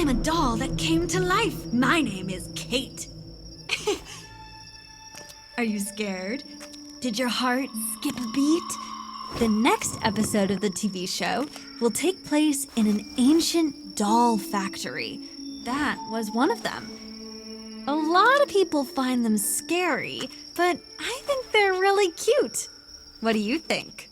I'm a doll that came to life. My name is Kate. Are you scared? Did your heart skip a beat? The next episode of the TV show will take place in an ancient doll factory. That was one of them. A lot of people find them scary, but I think they're really cute. What do you think?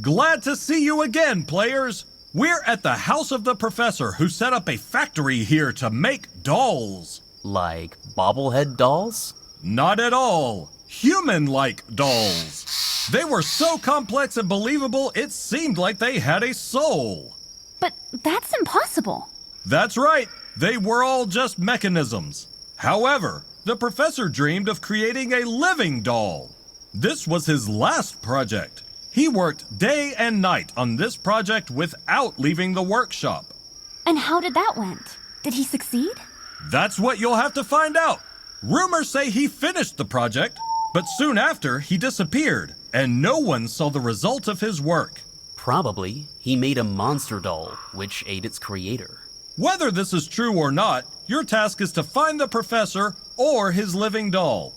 Glad to see you again, players! We're at the house of the professor who set up a factory here to make dolls. Like bobblehead dolls? Not at all. Human-like dolls. They were so complex and believable, it seemed like they had a soul. But that's impossible. That's right. They were all just mechanisms. However, the professor dreamed of creating a living doll. This was his last project. He worked day and night on this project without leaving the workshop. And how did that went? Did he succeed? That's what you'll have to find out. Rumors say he finished the project, but soon after he disappeared, and no one saw the result of his work. Probably he made a monster doll, which ate its creator. Whether this is true or not, your task is to find the professor or his living doll.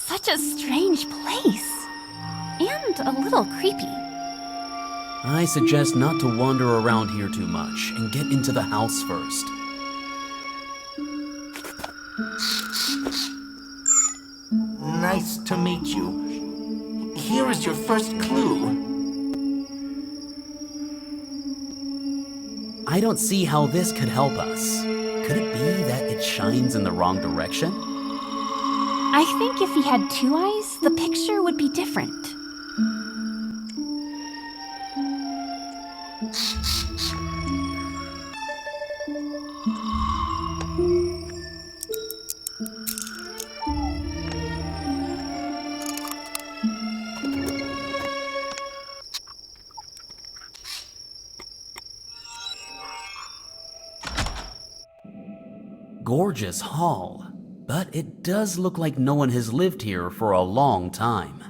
Such a strange place. And a little creepy. I suggest not to wander around here too much and get into the house first. Nice to meet you. Here is your first clue. I don't see how this could help us. Could it be that it shines in the wrong direction? I think if he had two eyes, the picture would be different. Gorgeous hall, but it does look like no one has lived here for a long time.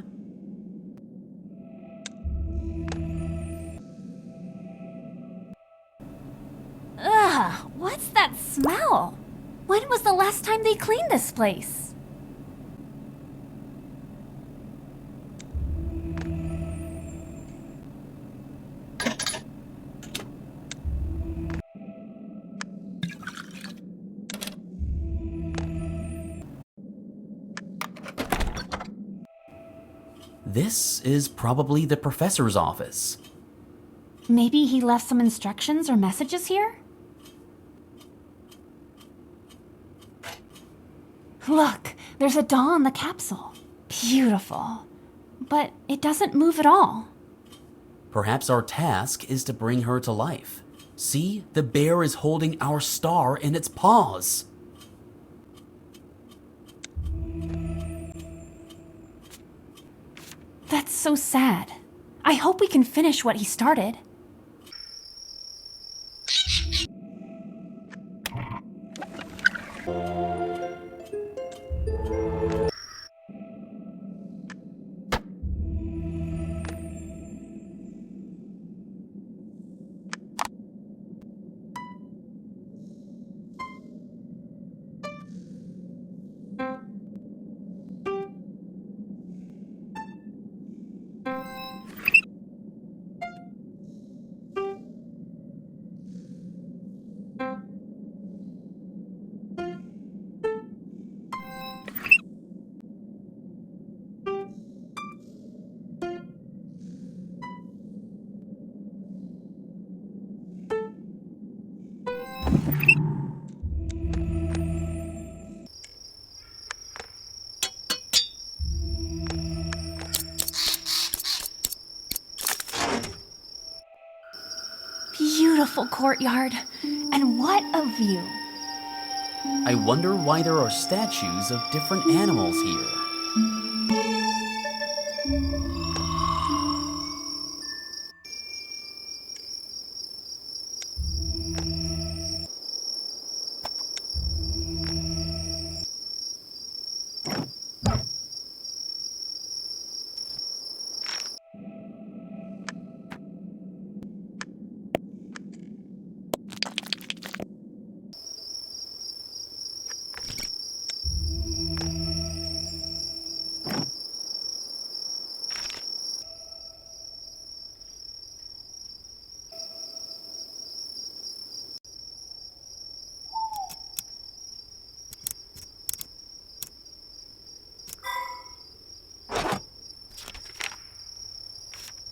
Ugh, what's that smell? When was the last time they cleaned this place? This is probably the professor's office. Maybe he left some instructions or messages here? Look, there's a doll in the capsule. Beautiful. But it doesn't move at all. Perhaps our task is to bring her to life. See, the bear is holding our star in its paws. That's so sad. I hope we can finish what he started. Beautiful courtyard. And what a view. I wonder why there are statues of different animals here.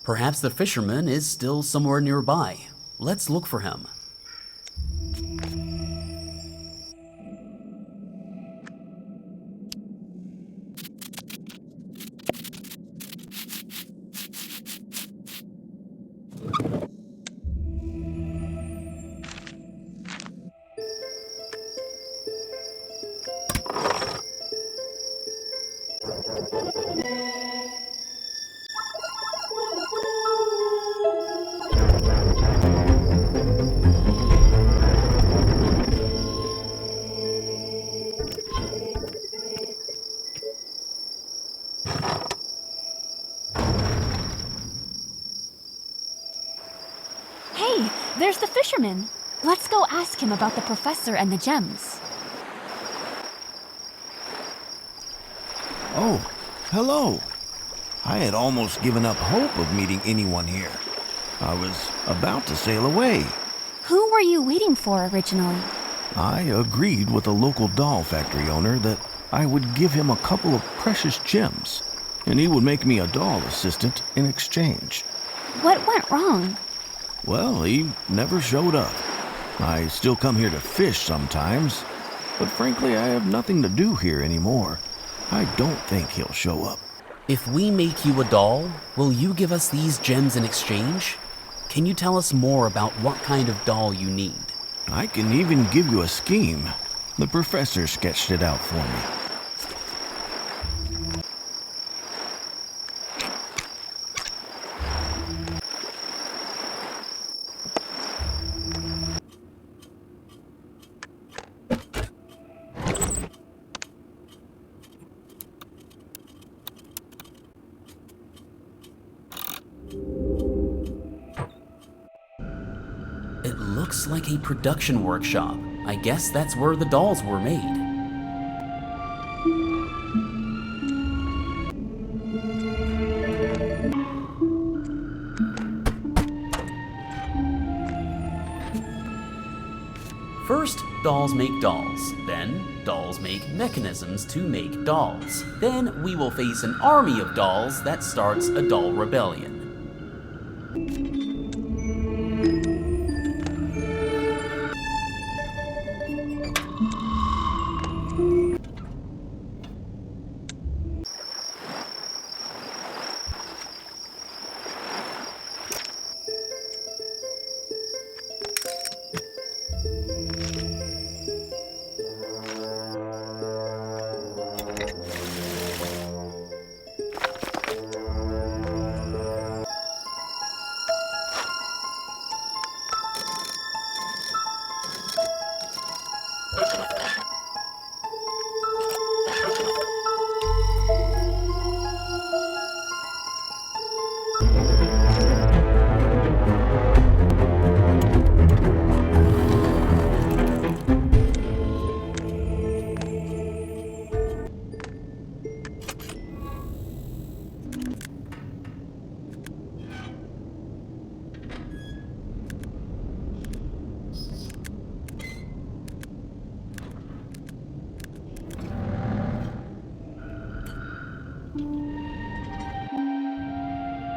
Perhaps the fisherman is still somewhere nearby. Let's look for him. Hey, there's the fisherman. Let's go ask him about the professor and the gems. Oh, hello. I had almost given up hope of meeting anyone here. I was about to sail away. Who were you waiting for originally? I agreed with a local doll factory owner that I would give him a couple of precious gems, and he would make me a doll assistant in exchange. What went wrong? Well, he never showed up. I still come here to fish sometimes, but frankly, I have nothing to do here anymore. I don't think he'll show up. If we make you a doll, will you give us these gems in exchange? Can you tell us more about what kind of doll you need? I can even give you a scheme. The professor sketched it out for me. It looks like a production workshop. I guess that's where the dolls were made. First, dolls make dolls. Then, dolls make mechanisms to make dolls. Then, we will face an army of dolls that starts a doll rebellion.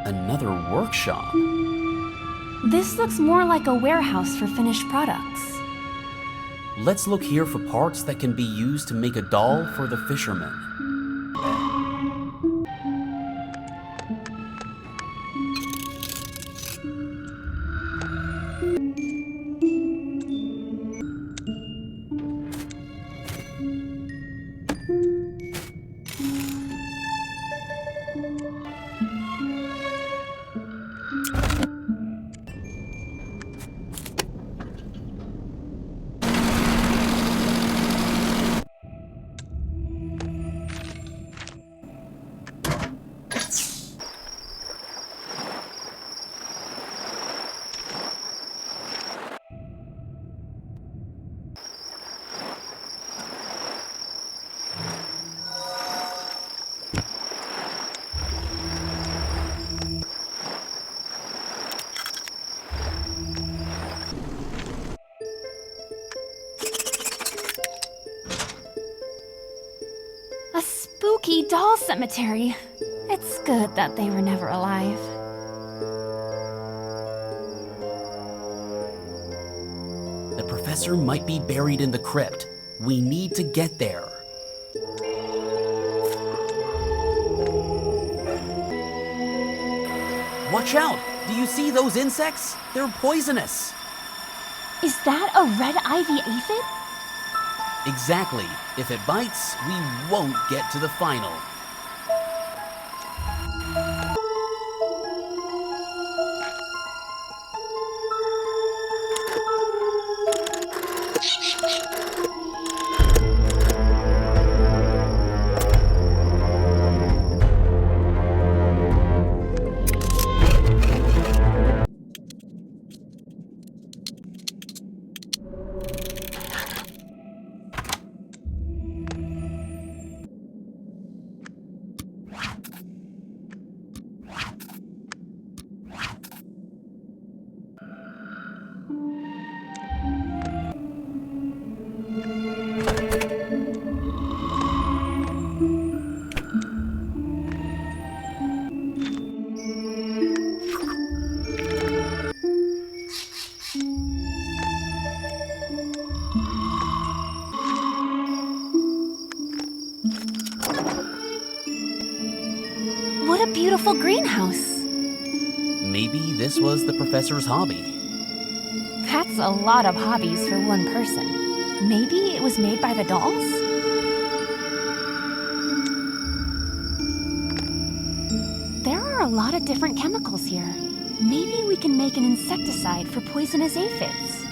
Another workshop? This looks more like a warehouse for finished products. Let's look here for parts that can be used to make a doll for the fisherman. A spooky doll cemetery. It's good that they were never alive. professor might be buried in the crypt. We need to get there. Watch out! Do you see those insects? They're poisonous. Is that a red ivy aphid? Exactly. If it bites, we won't get to the final. What a beautiful greenhouse. Maybe this was the professor's hobby. That's a lot of hobbies for one person. Maybe it was made by the dolls? There are a lot of different chemicals here. Maybe we can make an insecticide for poisonous aphids.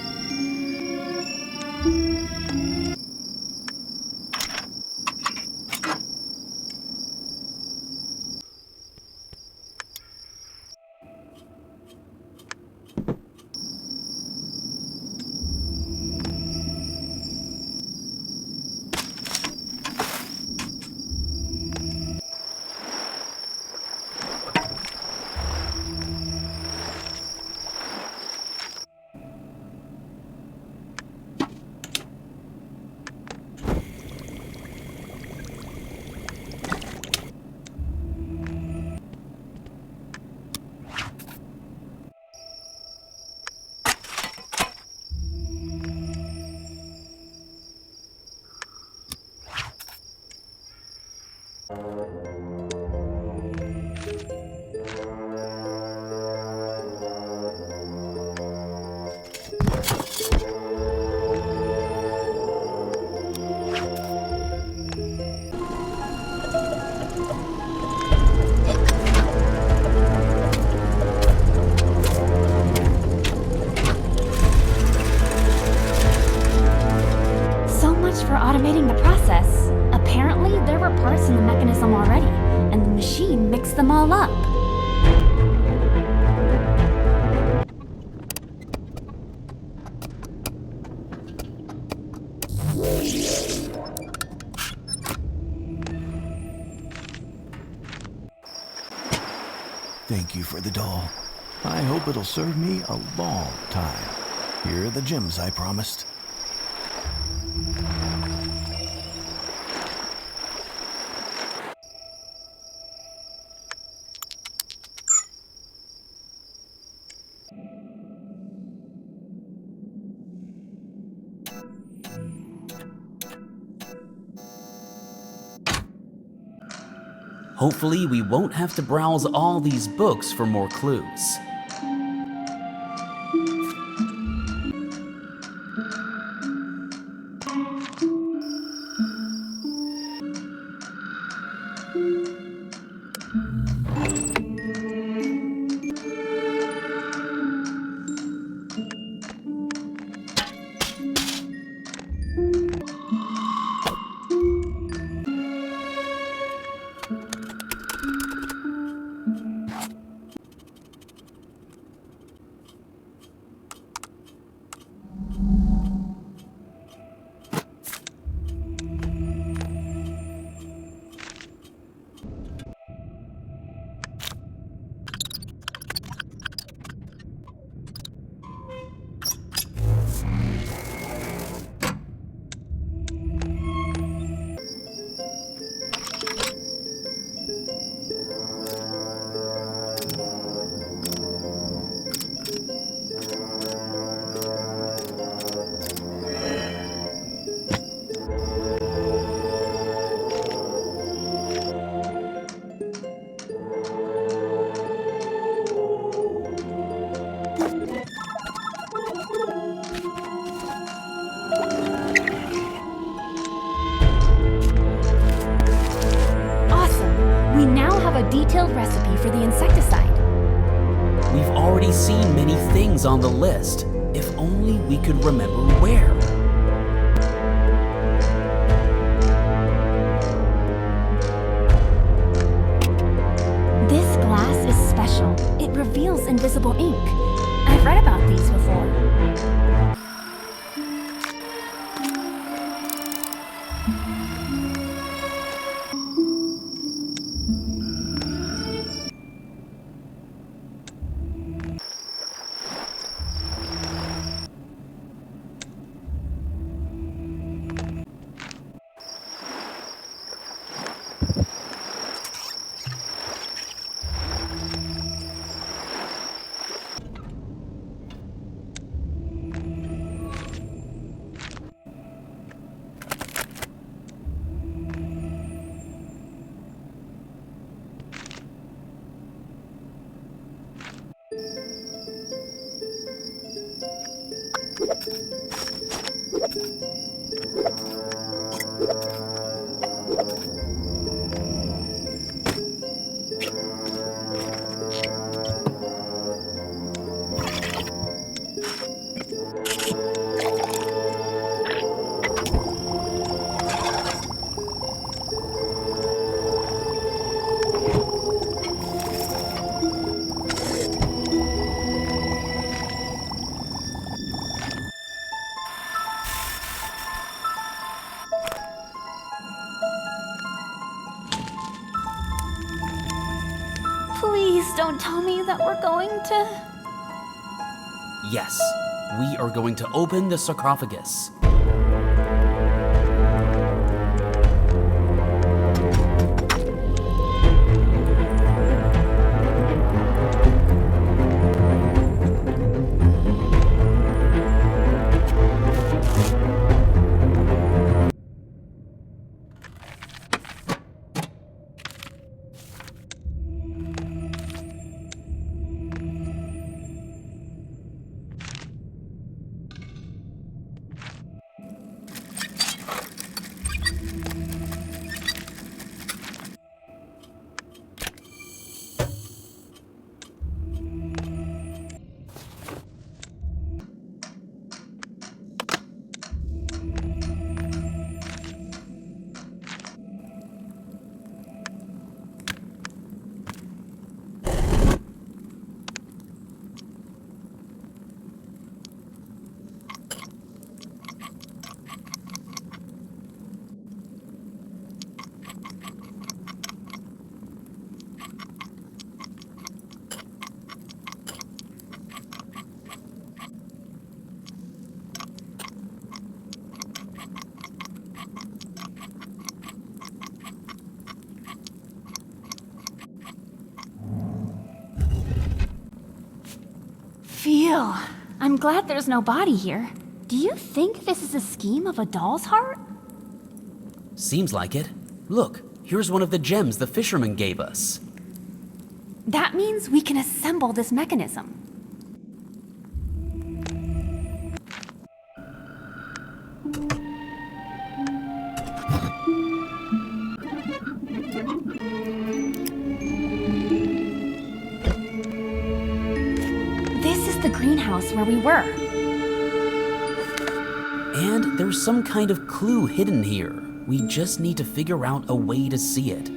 For automating the process. Apparently, there were parts in the mechanism already, and the machine mixed them all up. Thank you for the doll. I hope it'll serve me a long time. Here are the gems I promised. Hopefully, we won't have to browse all these books for more clues. detailed recipe for the insecticide. We've already seen many things on the list. If only we could remember where. This glass is special. It reveals invisible ink. I've read about these before. Please don't tell me that we're going to... Yes, we are going to open the sarcophagus. Phew. I'm glad there's no body here. Do you think this is a scheme of a doll's heart? Seems like it. Look, here's one of the gems the fisherman gave us. That means we can assemble this mechanism. This is the greenhouse where we were. And there's some kind of clue hidden here. We just need to figure out a way to see it.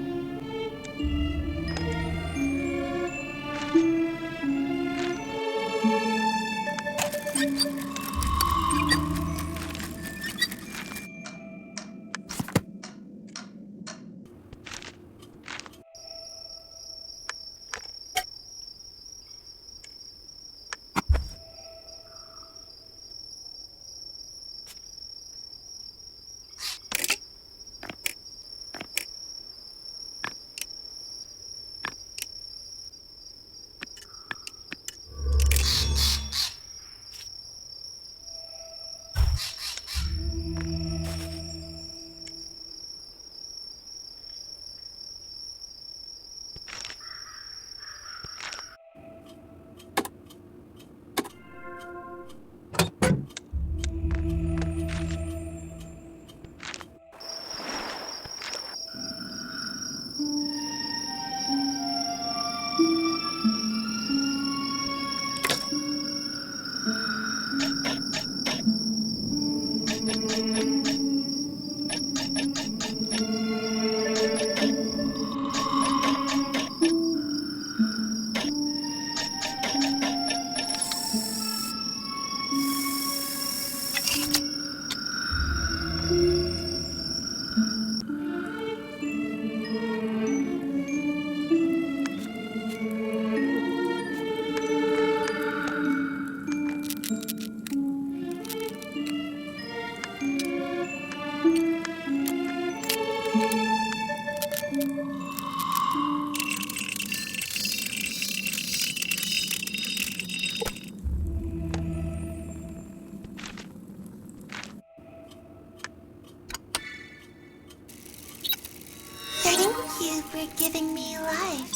for giving me life.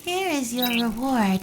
Here is your reward.